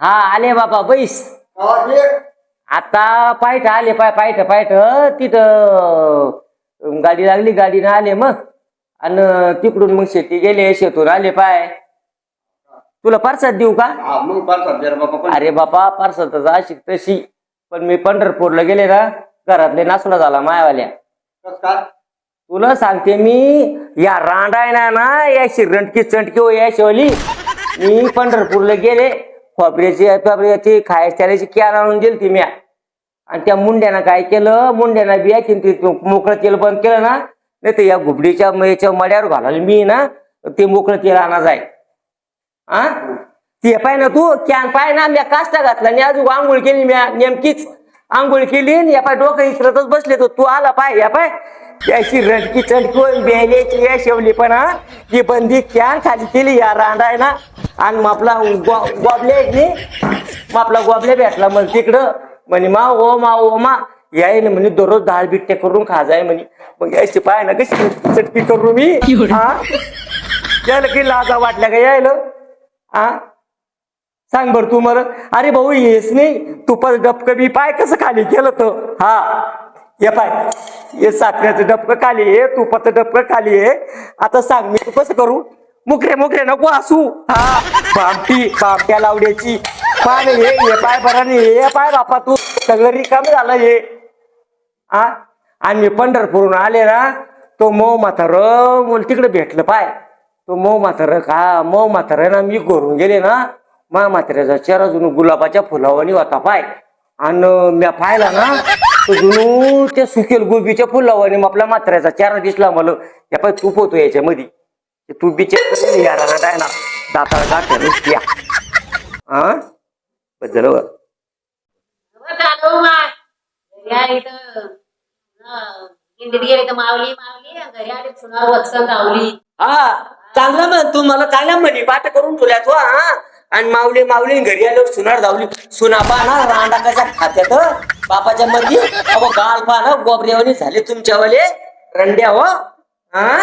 हा आले बाबा बैस. आता पायठ आले पायठ तिथं गाडी लागली गाडीनं आले मग आणि तिकडून मग शेती गेले शेतून आले पाय. तुला परसाद देऊ का? अरे बापा परसाद अशी तशी पण मी पंढरपूरला गेले ना घरातले नासुना झाला मायावाल्या. तुला सांगते मी या रांडायना ना या शिरंटकी चंटकी हो या शेवली मी पंढरपूरला गेले खोबऱ्याची खायची त्याची कॅन आणून दिली ती म्या आणि त्या मुंड्यानं काय केलं मुंड्यानं बिया मोकळं तेल बंद केलं ना नाही तर या घुबडीच्या याच्या मड्यावर घालायला मी ना ते मोकळं तेल आणा जाय. हा ते पाय ना तू कॅन पाय ना म्या काष्टा घातला आणि अजून आंघोळ केली म्या नेमकीच आंघोळ केली या पाय डोकं इसरतच बसले तो तू आला पाय या पाय त्याची रटकी चटकी बेल्याची या शेवली पण हा ती बंदी कॅन खाली केली या रांडाय ना आणि मग आपला गोबले मग आपला गोबले भेटला मग तिकडं म्हणे मा ओ मा याय ना म्हणे दररोज डाळ बिट्ट्या करून खा जाय म्हणे मग यायची पाय ना कशी चटकी करू मी हा यायला काही लाजा वाटल्या का यायला हा सांग बर तू मला. अरे भाऊ येस नाही तुपाचं डबकं मी पाय कसं खाली केलं तर हा हे पाय हे साखरेचं डबकं खाली आहे तुपाचं डबकं खाली आहे. आता सांग मी तू कसं करू मुकरे नको असू हा बामट्या लावड्याची पाय हे पाय बरं नाही हे पाय बापा तू सगळं रिकाम झालं हे हा. आणि मी पंढरपूरून आले ना तो मऊ म्हातारं तिकडे भेटलं पाय तो मऊ म्हातारं ना मी घरून गेले ना मा म्हाताऱ्याचा चेहरा जुनू गुलाबाच्या फुलावानी होता पाय आणि म्या पाहिला ना तो जुनू त्या सुकेल गोबीच्या फुलावानी मग आपल्या म्हाताऱ्याचा चेहरा दिसला मला या पाय तूप होतो याच्यामध्ये तूप बिचार यार ना दाताळ गाठ्या नुसत्या हा बद्दल हा चांगलं म्हण तू मला चांगल्या म्हणी पाठ करून तुला तो हा आणि माऊली घरी आल्यावर सुनार धावली सुनापा ना रांडा कशा खात्यात बापाच्या मध्ये अहो गाल पा ना गोबरेवानी झाले तुमच्यावाले रंड्या हो हा.